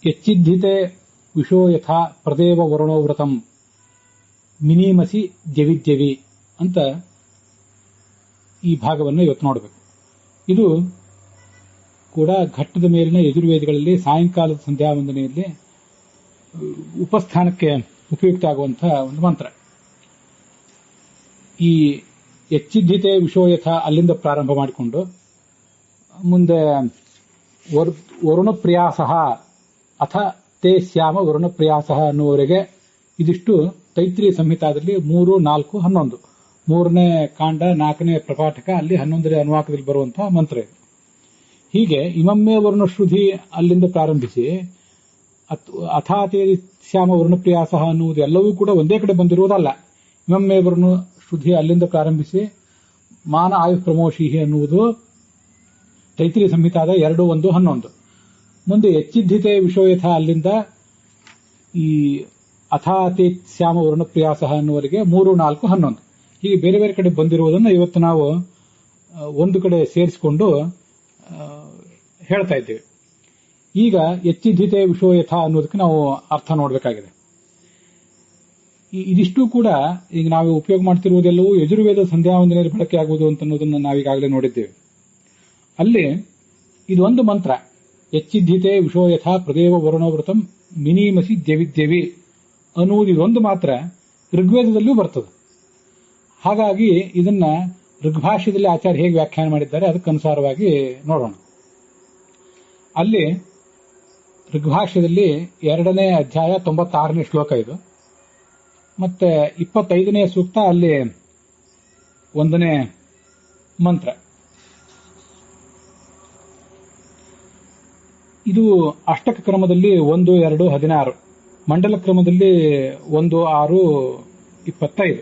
ಎಚ್ಚಿದ್ಧಿತೆ ವಿಶೋ ಯಥಾ ಪ್ರದೇವ ವರುಣೋ ವ್ರತಂ ಮಿನಿಮಸಿ ಜವಿದ್ಯವಿ ಅಂತ ಈ ಭಾಗವನ್ನು ಇವತ್ತು ನೋಡಬೇಕು. ಇದು ಕೂಡ ಘಟ್ಟದ ಮೇಲಿನ ಯಜುರ್ವೇದಗಳಲ್ಲಿ ಸಾಯಂಕಾಲದ ಸಂಧ್ಯಾ ವಂದನೆಯಲ್ಲಿ ಉಪಸ್ಥಾನಕ್ಕೆ ಉಪಯುಕ್ತ ಆಗುವಂತಹ ಒಂದು ಮಂತ್ರ. ಈ ಎಚ್ಚಿದ್ಧಿತೆ ವಿಶೋ ಯಥಾ ಅಲ್ಲಿಂದ ಪ್ರಾರಂಭ ಮಾಡಿಕೊಂಡು ಮುಂದೆ ವರುಣಪ್ರಿಯಾಸಃ ಅಥ ತೇ ಶ್ಯಾಮ ವರುಣಪ್ರಿಯಾಸಃ ಅನ್ನುವರೆಗೆ ಇದಿಷ್ಟು ತೈತ್ರಿಯ ಸಂಹಿತಾದಲ್ಲಿ 3, 4, 11 ಮೂರನೇ ಕಾಂಡ 4ನೇ ಪ್ರಪಾಠಕ ಅಲ್ಲಿ 11ನೇ ಅನುವಾಕದಲ್ಲಿ ಬರುವಂತಹ ಮಂತ್ರ ಇದು. ಹೀಗೆ ಇಮಮ್ಮೆ ವರುಣಶ್ರುಧಿ ಅಲ್ಲಿಂದ ಪ್ರಾರಂಭಿಸಿ ಅಥಾತೇ ಶ್ಯಾಮ ವರುಣಪ್ರಿಯಾಸಃ ಅನ್ನುವುದು ಎಲ್ಲವೂ ಕೂಡ ಒಂದೇ ಕಡೆ ಬಂದಿರುವುದಲ್ಲ. ಇಮಮ್ಮೆ ವರುಣ ಶ್ರುಧಿ ಅಲ್ಲಿಂದ ಪ್ರಾರಂಭಿಸಿ ಮಾನ ಆಯು ಪ್ರಮೋಷಿಹಿ ಅನ್ನುವುದು ತೈತ್ರಿಯ ಸಂಹಿತಾದ 2, 1, 11. ಮುಂದೆ ಎಚ್ಚಿದ್ಧಿತೆ ವಿಶೋಯಥ ಅಲ್ಲಿಂದ ಈ ಅಥಾತಿ ಶ್ಯಾಮ ವರುಣಪ್ರಿಯಾಸಃ ಅನ್ನುವರೆಗೆ 3, 4, 11 ಹೀಗೆ ಬೇರೆ ಬೇರೆ ಕಡೆ ಬಂದಿರುವುದನ್ನು ಇವತ್ತು ನಾವು ಒಂದು ಕಡೆ ಸೇರಿಸಿಕೊಂಡು ಹೇಳ್ತಾ ಇದ್ದೇವೆ. ಈಗ ಎಚ್ಚಿದ್ಧಿತೆ ವಿಶೋಯಥ ಅನ್ನೋದಕ್ಕೆ ನಾವು ಅರ್ಥ ನೋಡಬೇಕಾಗಿದೆ. ಇದಿಷ್ಟು ಕೂಡ ಈಗ ನಾವು ಉಪಯೋಗ ಮಾಡ್ತಿರುವುದೆಲ್ಲವೂ ಯಜುರ್ವೇದ ಸಂಧ್ಯಾ ವಂದನೆಯಲ್ಲಿ ಬಳಕೆ ಆಗುವುದು ಅಂತ ಅನ್ನೋದನ್ನು ನಾವೀಗಾಗಲೇ ನೋಡಿದ್ದೇವೆ. ಅಲ್ಲಿ ಇದೊಂದು ಮಂತ್ರ ಎಚ್ಚಿದ್ಧಿತೆ ವಿಶೋಯಥ ಪ್ರದೇವ ವರುಣೋವ್ರತಂ ಮಿನಿಮಸಿ ದ್ಯವಿದ್ಯವಿ ಅನ್ನುವುದು ಇದೊಂದು ಮಾತ್ರ ಋಗ್ವೇದದಲ್ಲೂ ಬರ್ತದೆ. ಹಾಗಾಗಿ ಇದನ್ನ ಋಗ್ಭಾಷ್ಯದಲ್ಲಿ ಆಚಾರ್ಯ ಹೇಗೆ ವ್ಯಾಖ್ಯಾನ ಮಾಡಿದ್ದಾರೆ ಅದಕ್ಕನುಸಾರವಾಗಿ ನೋಡೋಣ. ಅಲ್ಲಿ ಋಗ್ಭಾಷ್ಯದಲ್ಲಿ 2ನೇ ಅಧ್ಯಾಯ 96ನೇ ಶ್ಲೋಕ ಇದು, ಮತ್ತೆ 25ನೇ ಸೂಕ್ತ ಅಲ್ಲಿ 1ನೇ ಮಂತ್ರ. ಇದು ಅಷ್ಟಕ ಕ್ರಮದಲ್ಲಿ 1, 2, 16, ಮಂಡಲ ಕ್ರಮದಲ್ಲಿ 1, 6, 25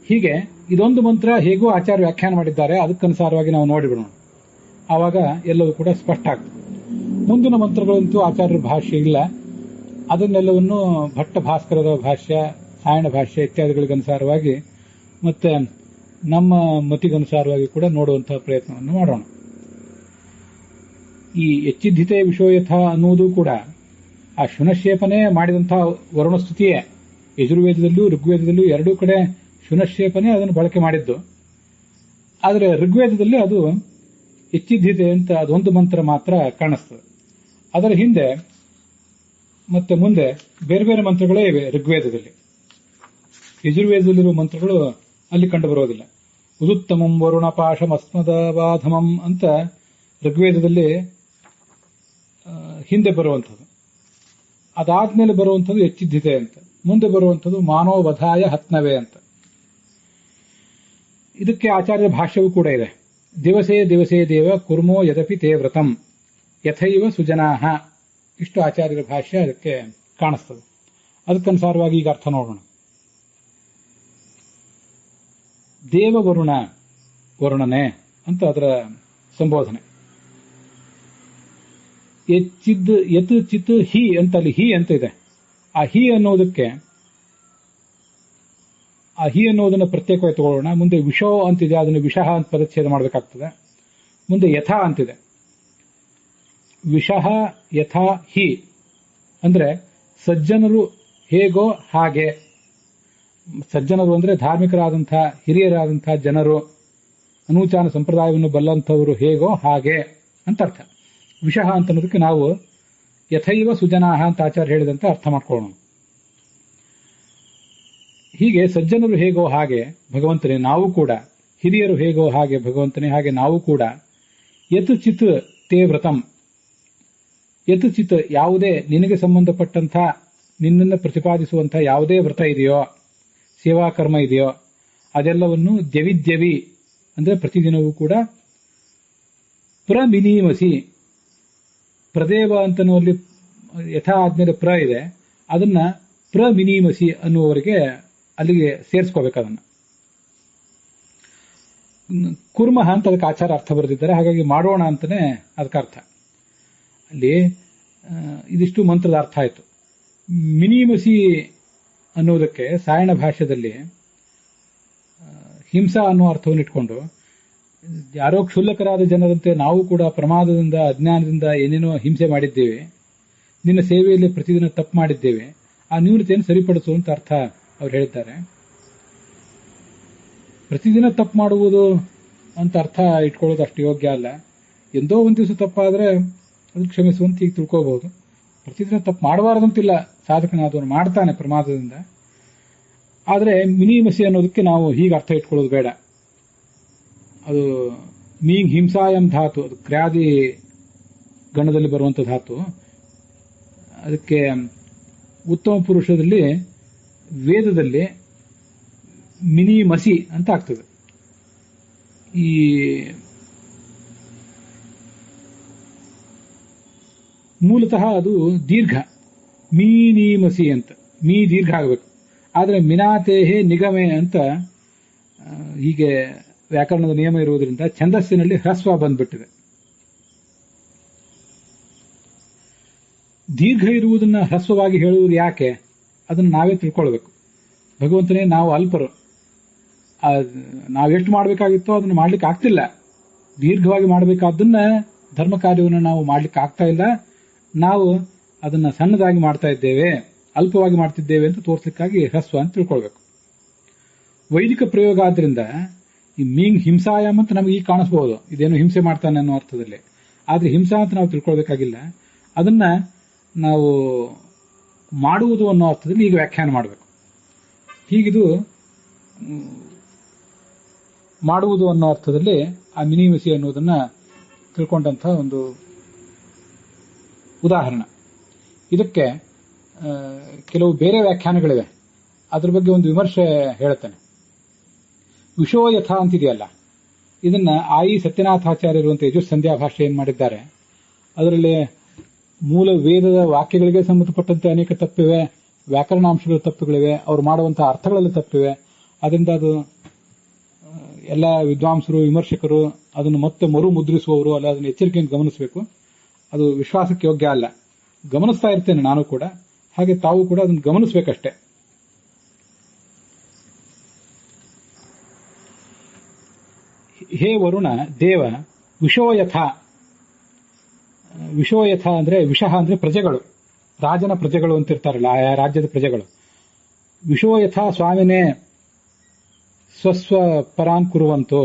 ಹೀಗೆ ಇದೊಂದು ಮಂತ್ರ ಹೇಗೂ ಆಚಾರ್ಯ ವ್ಯಾಖ್ಯಾನ ಮಾಡಿದ್ದಾರೆ. ಅದಕ್ಕನುಸಾರವಾಗಿ ನಾವು ನೋಡಿಬಿಡೋಣ, ಆವಾಗ ಎಲ್ಲವೂ ಕೂಡ ಸ್ಪಷ್ಟ ಆಗ್ತದೆ. ಮುಂದಿನ ಮಂತ್ರಗಳಂತೂ ಆಚಾರ್ಯರ ಭಾಷ್ಯ ಇಲ್ಲ, ಅದನ್ನೆಲ್ಲವನ್ನು ಭಟ್ಟ ಭಾಸ್ಕರದ ಭಾಷ್ಯ, ಸಾಯಣ ಭಾಷ್ಯ ಇತ್ಯಾದಿಗಳಿಗನುಸಾರವಾಗಿ ಮತ್ತೆ ನಮ್ಮ ಮತಿಗನುಸಾರವಾಗಿ ಕೂಡ ನೋಡುವಂತಹ ಪ್ರಯತ್ನವನ್ನು ಮಾಡೋಣ. ಈ ಎಚ್ಚಿದ್ಧಿತೆ ವಿಶೋಯಥ ಅನ್ನುವುದು ಕೂಡ ಆ ಶುನಶೇಪನೆ ಮಾಡಿದಂತಹ ವರುಣಸ್ತುತಿಯೇ. ಯಜುರ್ವೇದದಲ್ಲೂ ಋಗ್ವೇದದಲ್ಲೂ ಎರಡೂ ಕಡೆ ಶುನಶೇಪನೆ ಅದನ್ನು ಬಳಕೆ ಮಾಡಿದ್ದು. ಆದರೆ ಋಗ್ವೇದದಲ್ಲಿ ಅದು ಎಚ್ಚಿದ್ಧಿತೆ ಅಂತ ಅದೊಂದು ಮಂತ್ರ ಮಾತ್ರ ಕಾಣಿಸ್ತದೆ. ಅದರ ಹಿಂದೆ ಮತ್ತೆ ಮುಂದೆ ಬೇರೆ ಬೇರೆ ಮಂತ್ರಗಳೇ ಇವೆ ಋಗ್ವೇದದಲ್ಲಿ. ಯಜುರ್ವೇದದಲ್ಲಿರುವ ಮಂತ್ರಗಳು ಅಲ್ಲಿ ಕಂಡು ಬರೋದಿಲ್ಲ. ಉದುತ್ತಮಂ ವರುಣ ಪಾಶಂ ಅಸ್ಮದವಾಧಮಂ ಅಂತ ಋಗ್ವೇದದಲ್ಲಿ ಹಿಂದೆ ಬರುವಂಥದ್ದು. ಅದಾದ್ಮೇಲೆ ಬರುವಂಥದ್ದು ಎಚ್ಚಿದ್ಧಿತೆ ಅಂತ, ಮುಂದೆ ಬರುವಂಥದ್ದು ಮಾನೋವಧಾಯ ಹತ್ನವೇ ಅಂತ. ಇದಕ್ಕೆ ಆಚಾರ್ಯ ಭಾಷ್ಯವೂ ಕೂಡ ಇದೆ. ದಿವಸೇ ದಿವಸೇ ದೇವ ಕುರ್ಮೋ ಯದಪಿ ತೇ ವ್ರತಂ ಯಥೈವ ಸುಜನಾಹ, ಇಷ್ಟು ಆಚಾರ್ಯರ ಭಾಷ್ಯ ಅದಕ್ಕೆ ಕಾಣಿಸ್ತದೆ. ಅದಕ್ಕನುಸಾರವಾಗಿ ಈಗ ಅರ್ಥ ನೋಡೋಣ. ದೇವವರುಣ, ವರುಣನೆ ಅಂತ ಅದರ ಸಂಬೋಧನೆ. ಯತ್ ಚಿತ್ ಹಿ ಅಂತ ಅಲ್ಲಿ ಹಿ ಅಂತ ಇದೆ. ಆ ಹಿ ಅನ್ನೋದಕ್ಕೆ ಆ ಹಿ ಅನ್ನೋದನ್ನು ಪ್ರತ್ಯೇಕವಾಗಿ ತಗೊಳ್ಳೋಣ. ಮುಂದೆ ವಿಷೋ ಅಂತಿದೆ, ಅದನ್ನು ವಿಷಃ ಅಂತ ಪದಚ್ಛೇದ ಮಾಡಬೇಕಾಗ್ತದೆ. ಮುಂದೆ ಯಥಾ ಅಂತಿದೆ. ವಿಷಃ ಯಥಾ ಹಿ ಅಂದ್ರೆ ಸಜ್ಜನರು ಹೇಗೋ ಹಾಗೆ. ಸಜ್ಜನರು ಅಂದ್ರೆ ಧಾರ್ಮಿಕರಾದಂತಹ ಹಿರಿಯರಾದಂತಹ ಜನರು, ಅನೂಚಾನ ಸಂಪ್ರದಾಯವನ್ನು ಬಲ್ಲಂಥವರು ಹೇಗೋ ಹಾಗೆ ಅಂತ ಅರ್ಥ. ವಿಷಃ ಅಂತ ಅನ್ನೋದಕ್ಕೆ ನಾವು ಯಥೈವ ಸುಜನಾಹ ಅಂತ ಆಚಾರ್ಯ ಹೇಳಿದಂತೆ ಅರ್ಥ ಮಾಡ್ಕೊಳ್ಳೋಣ. ಹೀಗೆ ಸಜ್ಜನರು ಹೇಗೋ ಹಾಗೆ ಭಗವಂತನೇ ನಾವು ಕೂಡ, ಹಿರಿಯರು ಹೇಗೋ ಹಾಗೆ ಭಗವಂತನೇ ಹಾಗೆ ನಾವು ಕೂಡ. ಯತ್ ಚಿತ್ ತೇ ವ್ರತಂ, ಯತ್ ಚಿತ್ ಯಾವುದೇ ನಿನಗೆ ಸಂಬಂಧಪಟ್ಟಂಥ ನಿನ್ನನ್ನು ಪ್ರತಿಪಾದಿಸುವಂತಹ ಯಾವುದೇ ವ್ರತ ಇದೆಯೋ, ಸೇವಾಕರ್ಮ ಇದೆಯೋ ಅದೆಲ್ಲವನ್ನು ದ್ಯವಿದ್ಯವಿ ಅಂದ್ರೆ ಪ್ರತಿದಿನವೂ ಕೂಡ ಪ್ರಮಿನೀಮಸಿ, ಪ್ರದೇವ ಅಂತನ್ನುವಲ್ಲಿ ಯಥಾ ಆದ್ಮೇಲೆ ಪ್ರ ಇದೆ, ಅದನ್ನ ಪ್ರಮಿನೀಮಸಿ ಅನ್ನುವವರೆಗೆ ಅಲ್ಲಿಗೆ ಸೇರಿಸ್ಕೋಬೇಕು. ಅದನ್ನ ಕುರ್ಮಃ ಅಂತ ಅದಕ್ಕೆ ಆಚಾರ ಅರ್ಥ ಬರೆದಿದ್ದಾರೆ. ಹಾಗಾಗಿ ಮಾಡೋಣ ಅಂತಾನೆ ಅದಕ್ಕೆ ಅರ್ಥ. ಅಲ್ಲಿ ಇದಿಷ್ಟು ಮಂತ್ರದ ಅರ್ಥ ಆಯಿತು. ಮಿನಿಮಸಿ ಅನ್ನೋದಕ್ಕೆ ಸಾಯಣ ಭಾಷ್ಯದಲ್ಲಿ ಹಿಂಸಾ ಅನ್ನೋ ಅರ್ಥವನ್ನು ಇಟ್ಕೊಂಡು ಯಾರೋ ಕ್ಷುಲ್ಲಕರಾದ ಜನರಂತೆ ನಾವು ಕೂಡ ಪ್ರಮಾದದಿಂದ ಅಜ್ಞಾನದಿಂದ ಏನೇನೋ ಹಿಂಸೆ ಮಾಡಿದ್ದೇವೆ, ನಿನ್ನ ಸೇವೆಯಲ್ಲಿ ಪ್ರತಿದಿನ ತಪ್ಪು ಮಾಡಿದ್ದೇವೆ, ಆ ನ್ಯೂನತೆಯನ್ನು ಸರಿಪಡಿಸು ಅಂತ ಅರ್ಥ ಅವ್ರು ಹೇಳ್ತಾರೆ. ಪ್ರತಿದಿನ ತಪ್ಪು ಮಾಡುವುದು ಅಂತ ಅರ್ಥ ಇಟ್ಕೊಳ್ಳೋದು ಅಷ್ಟು ಯೋಗ್ಯ ಅಲ್ಲ. ಎಂದೋ ಒಂದು ದಿವಸ ತಪ್ಪಾದ್ರೆ ಅದು ಕ್ಷಮಿಸುವಂತ ಈಗ ತಿಳ್ಕೋಬಹುದು. ಪ್ರತಿದಿನ ತಪ್ಪು ಮಾಡಬಾರದಂತಿಲ್ಲ, ಸಾಧಕನಾದವನು ಮಾಡ್ತಾನೆ ಪ್ರಮಾದದಿಂದ. ಆದರೆ ಮಿನಿಮಸಿ ಅನ್ನೋದಕ್ಕೆ ನಾವು ಹೀಗೆ ಅರ್ಥ ಇಟ್ಕೊಳ್ಳೋದು ಬೇಡ. ಅದು ಮೀಂಗ್ ಹಿಂಸಾಯಂ ಧಾತು, ಅದು ಕ್ರ್ಯಾದಿ ಗಣದಲ್ಲಿ ಬರುವಂತ ಧಾತು. ಅದಕ್ಕೆ ಉತ್ತಮ ಪುರುಷದಲ್ಲಿ ವೇದದಲ್ಲಿ ಮಿನಿಮಸಿ ಅಂತ ಆಗ್ತದೆ. ಈ ಮೂಲತಃ ಅದು ದೀರ್ಘ, ಮೀನಿಮಸಿ ಅಂತ, ಮೀ ದೀರ್ಘ ಆಗಬೇಕು. ಆದರೆ ಮಿನಾತೇಹೆ ನಿಗಮೆ ಅಂತ ಹೀಗೆ ವ್ಯಾಕರಣದ ನಿಯಮ ಇರುವುದರಿಂದ ಛಂದಸ್ಸಿನಲ್ಲಿ ಹ್ರಸ್ವ ಬಂದ್ಬಿಟ್ಟಿದೆ. ದೀರ್ಘ ಇರುವುದನ್ನ ಹ್ರಸ್ವವಾಗಿ ಹೇಳುವುದು ಯಾಕೆ? ಅದನ್ನು ನಾವೇ ತಿಳ್ಕೊಳ್ಬೇಕು. ಭಗವಂತನೇ, ನಾವು ಅಲ್ಪರು, ನಾವೆಷ್ಟು ಮಾಡಬೇಕಾಗಿತ್ತೋ ಅದನ್ನು ಮಾಡ್ಲಿಕ್ಕೆ ಆಗ್ತಿಲ್ಲ. ದೀರ್ಘವಾಗಿ ಮಾಡಬೇಕಾದ್ದನ್ನ ಧರ್ಮ ಕಾರ್ಯವನ್ನು ನಾವು ಮಾಡ್ಲಿಕ್ಕೆ ಆಗ್ತಾ ಇಲ್ಲ. ನಾವು ಅದನ್ನ ಸಣ್ಣದಾಗಿ ಮಾಡ್ತಾ ಇದ್ದೇವೆ, ಅಲ್ಪವಾಗಿ ಮಾಡ್ತಿದ್ದೇವೆ ಅಂತ ತೋರಿಸಲಿಕ್ಕಾಗಿ ಹ್ರಸ್ವ ಅಂತ ತಿಳ್ಕೊಳ್ಬೇಕು. ವೈದಿಕ ಪ್ರಯೋಗ ಆದ್ರಿಂದ ಈ ಮೀಂಗ್ ಹಿಂಸಾಯಾಮ್ ಅಂತ ನಮಗೆ ಈಗ ಕಾಣಿಸಬಹುದು, ಇದೇನು ಹಿಂಸೆ ಮಾಡ್ತಾನೆ ಅನ್ನೋ ಅರ್ಥದಲ್ಲಿ. ಆದ್ರೆ ಹಿಂಸಾ ಅಂತ ನಾವು ತಿಳ್ಕೊಳ್ಬೇಕಾಗಿಲ್ಲ, ಅದನ್ನ ನಾವು ಮಾಡುವುದು ಅನ್ನೋ ಅರ್ಥದಲ್ಲಿ ಈಗ ವ್ಯಾಖ್ಯಾನ ಮಾಡಬೇಕು. ಹೀಗಿದು ಮಾಡುವುದು ಅನ್ನೋ ಅರ್ಥದಲ್ಲಿ ಆ ಮಿನಿಮಸಿ ಅನ್ನೋದನ್ನ ತಿಳ್ಕೊಂಡಂತಹ ಒಂದು ಉದಾಹರಣೆ. ಇದಕ್ಕೆ ಕೆಲವು ಬೇರೆ ವ್ಯಾಖ್ಯಾನಗಳಿವೆ, ಅದ್ರ ಬಗ್ಗೆ ಒಂದು ವಿಮರ್ಶೆ ಹೇಳ್ತೇನೆ. ವಿಷೋ ಯಥಾ ಅಂತಿದೆಯಲ್ಲ, ಇದನ್ನ ಆಯಿ ಸತ್ಯನಾಥಾಚಾರ್ಯರು ಅಂತ ಯಜುಸ್ಸಂಧ್ಯಾ ಭಾಷೆ ಏನ್ ಮಾಡಿದ್ದಾರೆ, ಅದರಲ್ಲಿ ಮೂಲ ವೇದದ ವಾಕ್ಯಗಳಿಗೆ ಸಂಬಂಧಪಟ್ಟಂತೆ ಅನೇಕ ತಪ್ಪಿವೆ, ವ್ಯಾಕರಣಾಂಶಗಳ ತಪ್ಪುಗಳಿವೆ, ಅವ್ರು ಮಾಡುವಂತಹ ಅರ್ಥಗಳಲ್ಲಿ ತಪ್ಪಿವೆ. ಅದರಿಂದ ಅದು ಎಲ್ಲ ವಿದ್ವಾಂಸರು, ವಿಮರ್ಶಕರು ಅದನ್ನು ಮತ್ತೆ ಮರು ಮುದ್ರಿಸುವವರು ಅಲ್ಲ, ಅದನ್ನು ಎಚ್ಚರಿಕೆಯಿಂದ ಗಮನಿಸಬೇಕು. ಅದು ವಿಶ್ವಾಸಕ್ಕೆ ಯೋಗ್ಯ ಅಲ್ಲ. ಗಮನಿಸ್ತಾ ಇರ್ತೇನೆ ನಾನು ಕೂಡ, ಹಾಗೆ ತಾವು ಕೂಡ ಅದನ್ನು ಗಮನಿಸಬೇಕಷ್ಟೇ. ಹೇ ವರುಣ ದೇವ, ವಿಷೋಯಥ, ವಿಷೋಯಥ ಅಂದ್ರೆ ವಿಷಃ ಅಂದ್ರೆ ಪ್ರಜೆಗಳು, ರಾಜನ ಪ್ರಜೆಗಳು ಅಂತಿರ್ತಾರಲ್ಲ, ಆಯಾ ರಾಜ್ಯದ ಪ್ರಜೆಗಳು. ವಿಷೋಯಥ ಸ್ವಾಮಿನೇ ಸ್ವಸ್ವ ಪರಾನ್ ಕುರುವಂತು.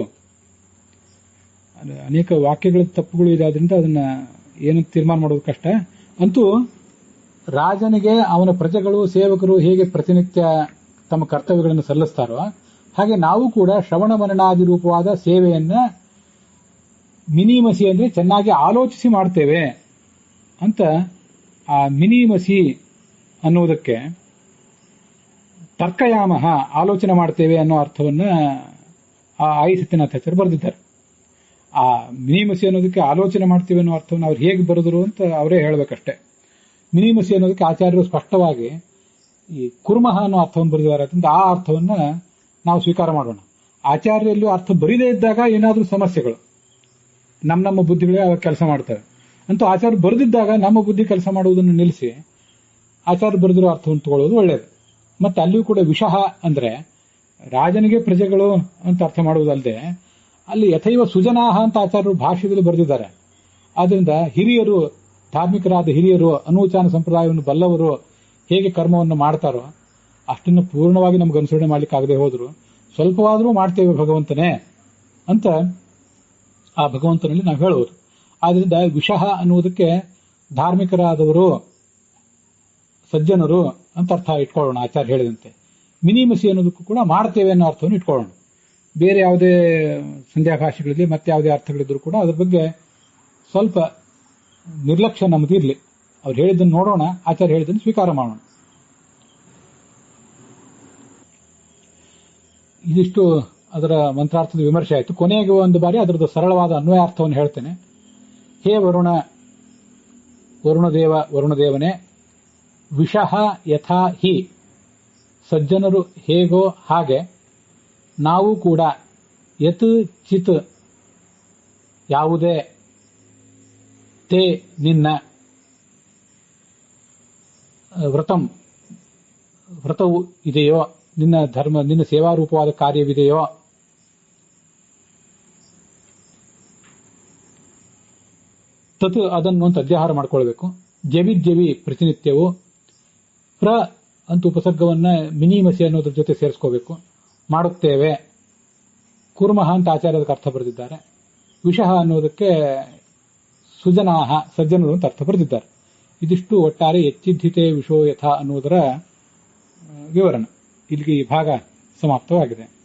ಅನೇಕ ವಾಕ್ಯಗಳ ತಪ್ಪುಗಳು ಇದೆ, ಆದ್ರಿಂದ ಅದನ್ನ ಏನು ತೀರ್ಮಾನ ಮಾಡೋದು ಕಷ್ಟ. ಅಂತೂ ರಾಜನಿಗೆ ಅವನ ಪ್ರಜೆಗಳು, ಸೇವಕರು ಹೇಗೆ ಪ್ರತಿನಿತ್ಯ ತಮ್ಮ ಕರ್ತವ್ಯಗಳನ್ನು ಸಲ್ಲಿಸ್ತಾರೋ ಹಾಗೆ ನಾವು ಕೂಡ ಶ್ರವಣ ಮನನಾದಿ ರೂಪವಾದ ಸೇವೆಯನ್ನ ಮಿನಿಮಸಿ ಅಂದ್ರೆ ಚೆನ್ನಾಗಿ ಆಲೋಚಿಸಿ ಮಾಡ್ತೇವೆ ಅಂತ. ಆ ಮಿನಿಮಸಿ ಅನ್ನುವುದಕ್ಕೆ ತರ್ಕಯಾಮಹ, ಆಲೋಚನೆ ಮಾಡ್ತೇವೆ ಅನ್ನೋ ಅರ್ಥವನ್ನ ಆ ಆಯಿ ಸತ್ಯನಾಥಾಚಾರ್ಯ ಬರೆದಿದ್ದಾರೆ. ಆ ಮಿನಿಮಸಿ ಅನ್ನೋದಕ್ಕೆ ಆಲೋಚನೆ ಮಾಡ್ತೀವಿ ಅನ್ನೋ ಅರ್ಥವನ್ನು ಅವ್ರು ಹೇಗೆ ಬರೆದರು ಅಂತ ಅವರೇ ಹೇಳಬೇಕಷ್ಟೇ. ಮಿನಿಮಸಿ ಅನ್ನೋದಕ್ಕೆ ಆಚಾರ್ಯರು ಸ್ಪಷ್ಟವಾಗಿ ಈ ಕುರ್ಮಃ ಅನ್ನೋ ಅರ್ಥವನ್ನು ಬರೆದಿದ್ದಾರೆ. ಅದರಿಂದ ಆ ಅರ್ಥವನ್ನ ನಾವು ಸ್ವೀಕಾರ ಮಾಡೋಣ. ಆಚಾರ್ಯಲ್ಲೂ ಅರ್ಥ ಬರೀದೇ ಇದ್ದಾಗ ಏನಾದರೂ ಸಮಸ್ಯೆಗಳು ನಮ್ಮ ಬುದ್ಧಿಗಳೇ ಅವಾಗ ಕೆಲಸ ಮಾಡ್ತವೆ. ಅಂತೂ ಆಚಾರ್ಯ ಬರೆದಿದ್ದಾಗ ನಮ್ಮ ಬುದ್ಧಿ ಕೆಲಸ ಮಾಡುವುದನ್ನು ನಿಲ್ಲಿಸಿ ಆಚಾರ್ಯ ಬರೆದಿರೋ ಅರ್ಥವನ್ನು ತಗೊಳ್ಳೋದು ಒಳ್ಳೆಯದು. ಮತ್ತೆ ಅಲ್ಲಿಯೂ ಕೂಡ ವಿಷಃ ಅಂದ್ರೆ ರಾಜನಿಗೆ ಪ್ರಜೆಗಳು ಅಂತ ಅರ್ಥ ಮಾಡುವುದಲ್ಲದೆ ಅಲ್ಲಿ ಯಥೈವ ಸುಜನಾಹ ಅಂತ ಆಚಾರ್ಯರು ಭಾಷ್ಯದಲ್ಲಿ ಬರೆದಿದ್ದಾರೆ. ಆದ್ರಿಂದ ಹಿರಿಯರು, ಧಾರ್ಮಿಕರಾದ ಹಿರಿಯರು, ಅನೂಚಾನ ಸಂಪ್ರದಾಯವನ್ನು ಬಲ್ಲವರು ಹೇಗೆ ಕರ್ಮವನ್ನು ಮಾಡ್ತಾರೋ ಅಷ್ಟನ್ನು ಪೂರ್ಣವಾಗಿ ನಮ್ಗೆ ಅನುಸರಣೆ ಮಾಡ್ಲಿಕ್ಕೆ ಆಗದೆ ಹೋದ್ರು ಸ್ವಲ್ಪವಾದರೂ ಮಾಡ್ತೇವೆ ಭಗವಂತನೇ ಅಂತ ಆ ಭಗವಂತನಲ್ಲಿ ನಾವು ಹೇಳುವುದು. ಆದ್ರಿಂದ ವಿಷಃ ಅನ್ನುವುದಕ್ಕೆ ಧಾರ್ಮಿಕರಾದವರು, ಸಜ್ಜನರು ಅಂತ ಅರ್ಥ ಇಟ್ಕೊಳ್ಳೋಣ ಆಚಾರ್ಯ ಹೇಳಿದಂತೆ. ಮಿನಿಮಸಿ ಅನ್ನೋದಕ್ಕೂ ಕೂಡ ಮಾಡ್ತೇವೆ ಅನ್ನೋ ಅರ್ಥವನ್ನು ಇಟ್ಕೊಳ್ಳೋಣ. ಬೇರೆ ಯಾವುದೇ ಸಂಧ್ಯಾ ಭಾಷೆಗಳಲ್ಲಿ ಮತ್ತೆ ಯಾವುದೇ ಅರ್ಥಗಳಿದ್ರು ಕೂಡ ಅದ್ರ ಬಗ್ಗೆ ಸ್ವಲ್ಪ ನಿರ್ಲಕ್ಷ್ಯ ನಮ್ಮದಿರಲಿ. ಅವ್ರು ಹೇಳಿದ್ದನ್ನು ನೋಡೋಣ, ಆಚಾರ್ಯ ಹೇಳಿದ್ದನ್ನು ಸ್ವೀಕಾರ ಮಾಡೋಣ. ಇದಿಷ್ಟು ಅದರ ಮಂತ್ರಾರ್ಥದ ವಿಮರ್ಶೆ ಆಯಿತು. ಕೊನೆಗೆ ಒಂದು ಬಾರಿ ಅದರದ್ದು ಸರಳವಾದ ಅನ್ವಯಾರ್ಥವನ್ನು ಹೇಳ್ತೇನೆ. ಹೇ ವರುಣದೇವನೇ, ವಿಷಃ ಯಥಾ ಹಿ, ಸಜ್ಜನರು ಹೇಗೋ ಹಾಗೆ ನಾವು ಕೂಡ ಯತ್ ಚಿತ್ ಯಾವುದೇ, ತೇ ನಿನ್ನ, ವ್ರತವು ಇದೆಯೋ, ನಿನ್ನ ಧರ್ಮ, ನಿನ್ನ ಸೇವಾರೂಪವಾದ ಕಾರ್ಯವಿದೆಯೋ, ತತ್ ಅದನ್ನು ಅಂತ ಅಧ್ಯಾಹಾರ ಮಾಡ್ಕೊಳ್ಬೇಕು. ಜವಿ ಪ್ರತಿನಿತ್ಯವೂ ಪ್ರ ಅಂತ ಉಪಸರ್ಗವನ್ನ ಮಿನಿಮಸಿ ಅನ್ನೋದ್ರ ಜೊತೆ ಸೇರಿಸ್ಕೋಬೇಕು. ಮಾಡುತ್ತೇವೆ. ಕುರ್ಮಃ ಅಂತ ಆಚಾರ್ಯದಕ್ಕೆ ಅರ್ಥ ಬರೆದಿದ್ದಾರೆ. ವಿಷಃ ಅನ್ನೋದಕ್ಕೆ ಸುಜನಾಹ ಸಜ್ಜನರು ಅಂತ ಅರ್ಥ ಬರೆದಿದ್ದಾರೆ. ಇದಿಷ್ಟು ಒಟ್ಟಾರೆ ಎಚ್ಚಿದ್ಧಿತೆ ವಿಷೋ ಯಥ ಅನ್ನುವುದರ ವಿವರಣೆ. ಇಲ್ಲಿಗೆ ಈ ಭಾಗ ಸಮಾಪ್ತವಾಗಿದೆ.